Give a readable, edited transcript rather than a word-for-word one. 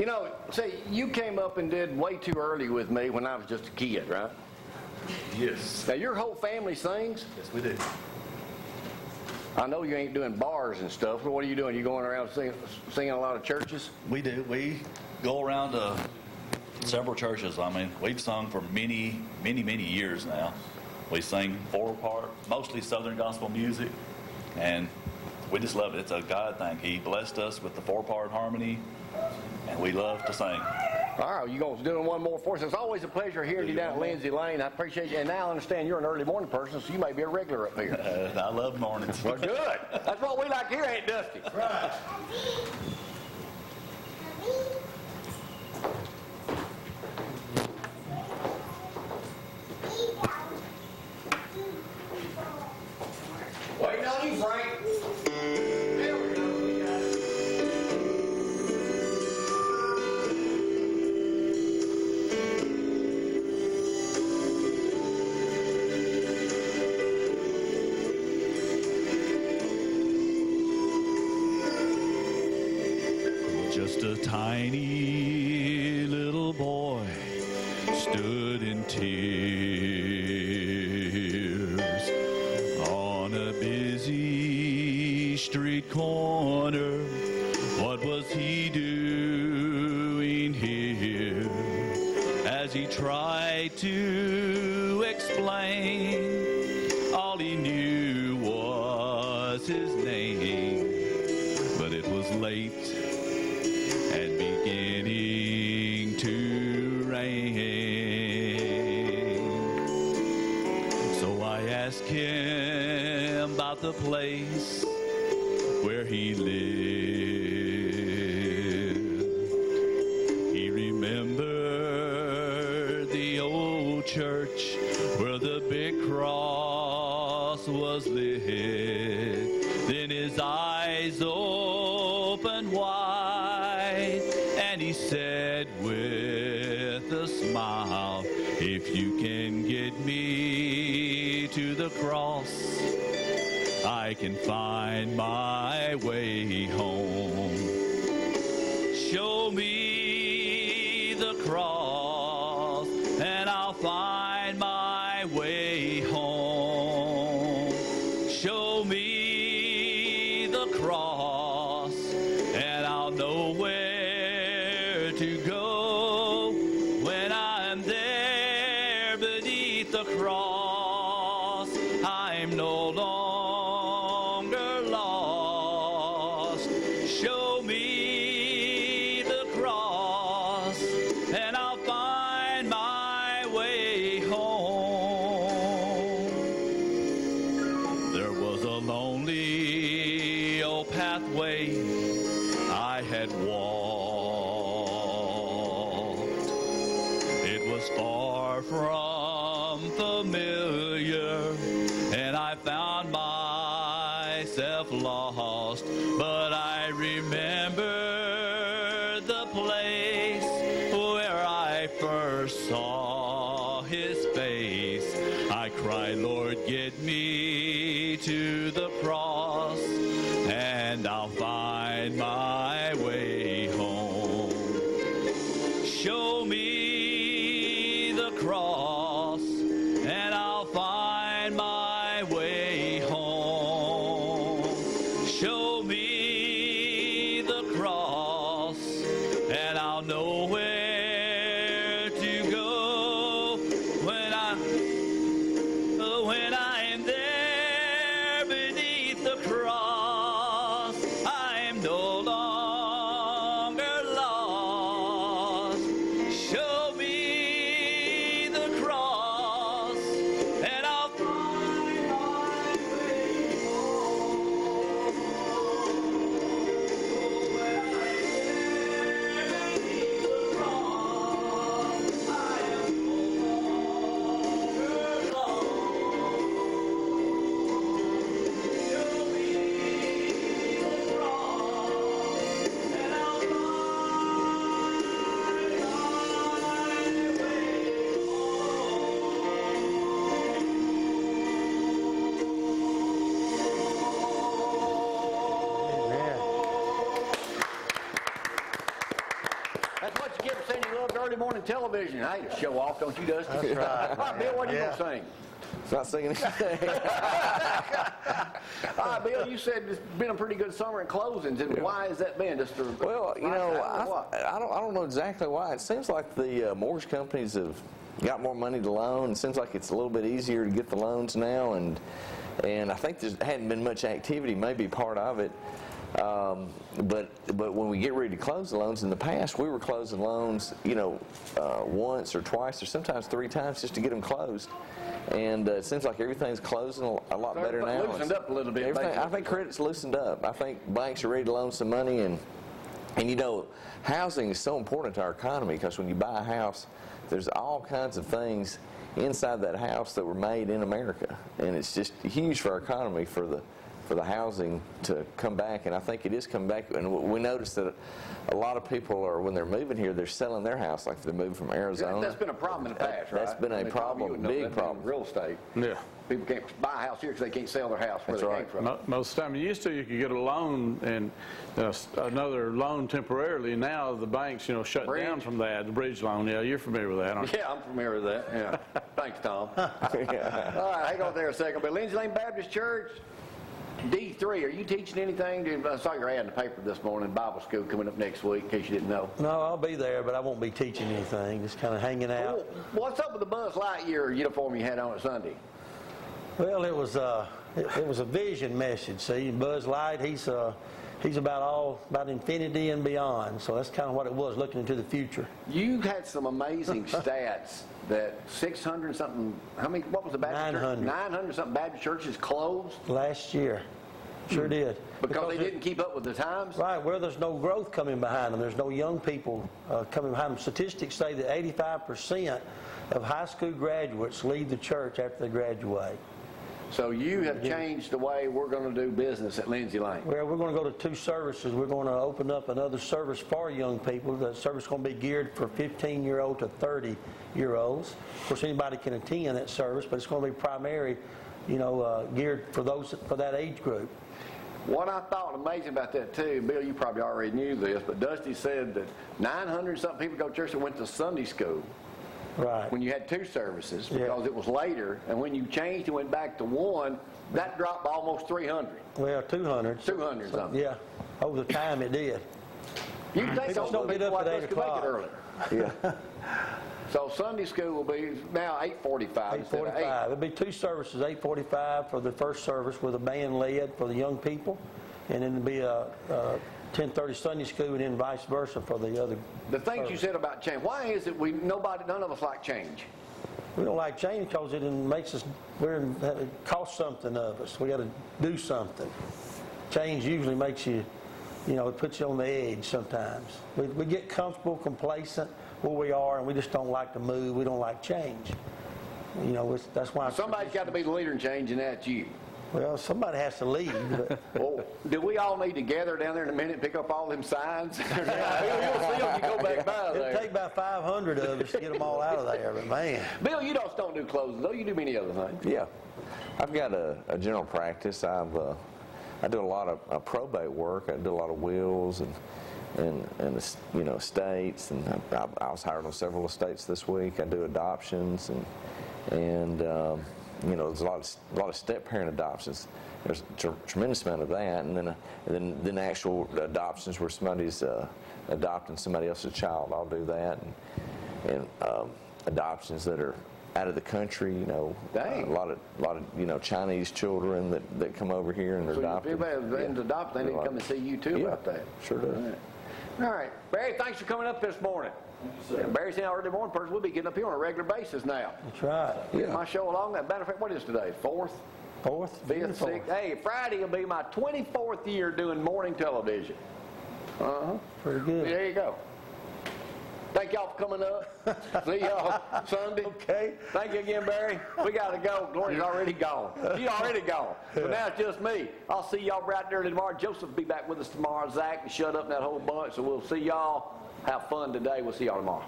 You know, see, you came up and did way too early with me when I was just a kid, right? Yes. Now, your whole family sings? Yes, we do. I know you ain't doing bars and stuff, but what are you doing? You going around singing a lot of churches? We do. We go around to several churches. I mean, we've sung for many years now. We sing four-part, mostly Southern gospel music, and we just love it. It's a God thing. He blessed us with the four-part harmony, and we love to sing. All right, you going to do one more for us. It's always a pleasure hearing you down at Lindsay Lane. I appreciate you. And now I understand you're an early morning person, so you may be a regular up here. I love mornings. Well, good. That's what we like here, ain't Dusty? Right. Waiting on you, Frank. There we go. We got it. Just a tiny little boy stood in tears on a busy street corner. What was he doing here? As he tried to explain, all he knew was his name, but it was late and beginning to rain. So I asked him about the place where he lived. He remembered the old church where the big cross was lit. Then his eyes opened wide, and he said with a smile, "If you can get me to the cross, I can find my way home. Show me the cross, and I'll find my way home. Show me the cross, and I'll know where to go. When I'm there beneath the cross, I'm no longer lost. Show me the cross, and I'll find my way home." There was a lonely old pathway I had walked. It was far from familiar, and I found myself lost. But I remember the place where I first saw his face. I cried, "Lord, get me to the cross, and I'll find my way home. Show me the cross, and I'll find my way home. Show me the cross, and I'll know where to go. When I am there beneath the cross, I'm no longer lost. Show me the cross, and I'll find my way home. When I'm there beneath the That's what you get for saying you love early morning television. Hey, to show off, don't you, Dusty? That's right. All right, Bill, what are you going to sing? It's not singing anything. All right, Bill, you said it's been a pretty good summer in closings. And why has that been? Just Well, you know, I don't know exactly why. It seems like the mortgage companies have got more money to loan. It seems like it's a little bit easier to get the loans now, and I think there hadn't been much activity, maybe part of it. But when we get ready to close the loans, in the past we were closing loans, you know, once or twice or sometimes 3 times just to get them closed. And it seems like everything's closing a lot better now. Loosened up a little bit. I think credit's loosened up. I think banks are ready to loan some money, and you know, housing is so important to our economy because when you buy a house, there's all kinds of things inside that house that were made in America, and it's just huge for our economy for the housing to come back, and I think it is coming back. And we noticed that a lot of people are, when they're moving here, they're selling their house, like if they're moving from Arizona. That's been a problem in the past, right? That's been a problem, big problem. Real estate. Yeah. People can't buy a house here because they can't sell their house where they came from. Most of the time, you used to, you could get a loan and another loan temporarily. Now the banks, you know, shut down from that. The bridge loan. Yeah, you're familiar with that, aren't you? Yeah, I'm familiar with that. Yeah. Thanks, Tom. All right, hang on there a second. But Lindsay Lane Baptist Church, D3, are you teaching anything? I saw your ad in the paper this morning, Bible school coming up next week, in case you didn't know. No, I'll be there, but I won't be teaching anything, just kind of hanging out. Well, what's up with the Buzz Lightyear uniform you had on at Sunday? Well, it was a vision message. See, Buzz Light, he's about infinity and beyond. So that's kind of what it was, looking into the future. You had some amazing stats that 600 something. How many? What was the Baptist 900. church? 900 something Baptist churches closed Last year. Sure did. because they didn't keep up with the times. Right, where there's no growth coming behind them. There's no young people coming behind them. Statistics say that 85% of high school graduates leave the church after they graduate. So you have changed the way we're going to do business at Lindsay Lane. Well, we're going to go to 2 services. We're going to open up another service for young people. The service is going to be geared for 15-year-old to 30-year-olds. Of course, anybody can attend that service, but it's going to be primary, you know, geared for that age group. What I thought amazing about that too, Bill, you probably already knew this, but Dusty said that 900 something people go to church that went to Sunday school. Right. When you had 2 services, because it was later, and when you changed and went back to 1, that dropped by almost 300. Well, 200. 200 something. Yeah, over the time it did. You think People don't get up at 8 o'clock. Yeah. So Sunday school will be now 8:45 instead of 8. 8:45. It'll be 2 services, 8:45 for the first service with a band led for the young people, and then it'll be a 10:30 Sunday school, and then vice versa for the other. The things you said about change. Why is it none of us like change? We don't like change because it makes us, it costs something of us. We got to do something. Change usually makes you, it puts you on the edge sometimes. We get comfortable, complacent where we are, and we just don't like to move. We don't like change. That's why. Somebody's got to be the leader in change, and that's you. Well, somebody has to lead. But well, do we all need to gather down there in a minute and pick up all them signs? You'll see them you go back by there. It'll take about 500 of us to get them all out of there, but man. Bill, you don't do closings, though. You do many other things. Yeah. I've got a general practice. I do a lot of probate work. I do a lot of wills and estates, and I was hired on several estates this week. I do adoptions and there's a lot of step-parent adoptions. There's a tremendous amount of that, and then actual adoptions where somebody's adopting somebody else's child. I'll do that, and adoptions that are out of the country. A lot of Chinese children that come over here and are adopted. So if everybody's adopted, they need to come and see you too about that. Sure do. All right, Barry, thanks for coming up this morning. Barry's an early morning person. We'll be getting up here on a regular basis now. That's right. Get my show along. That matter of fact, what is today? 4th? 4th? 5th, 6th. Hey, Friday will be my 24th year doing morning television. Pretty good. There you go. Thank y'all for coming up. See y'all Sunday. Okay. Thank you again, Barry. We got to go. Gloria's already gone. She's already gone. So now it's just me. I'll see y'all bright and early tomorrow. Joseph will be back with us tomorrow. Zach will shut up in that whole bunch. So we'll see y'all. Have fun today. We'll see y'all tomorrow.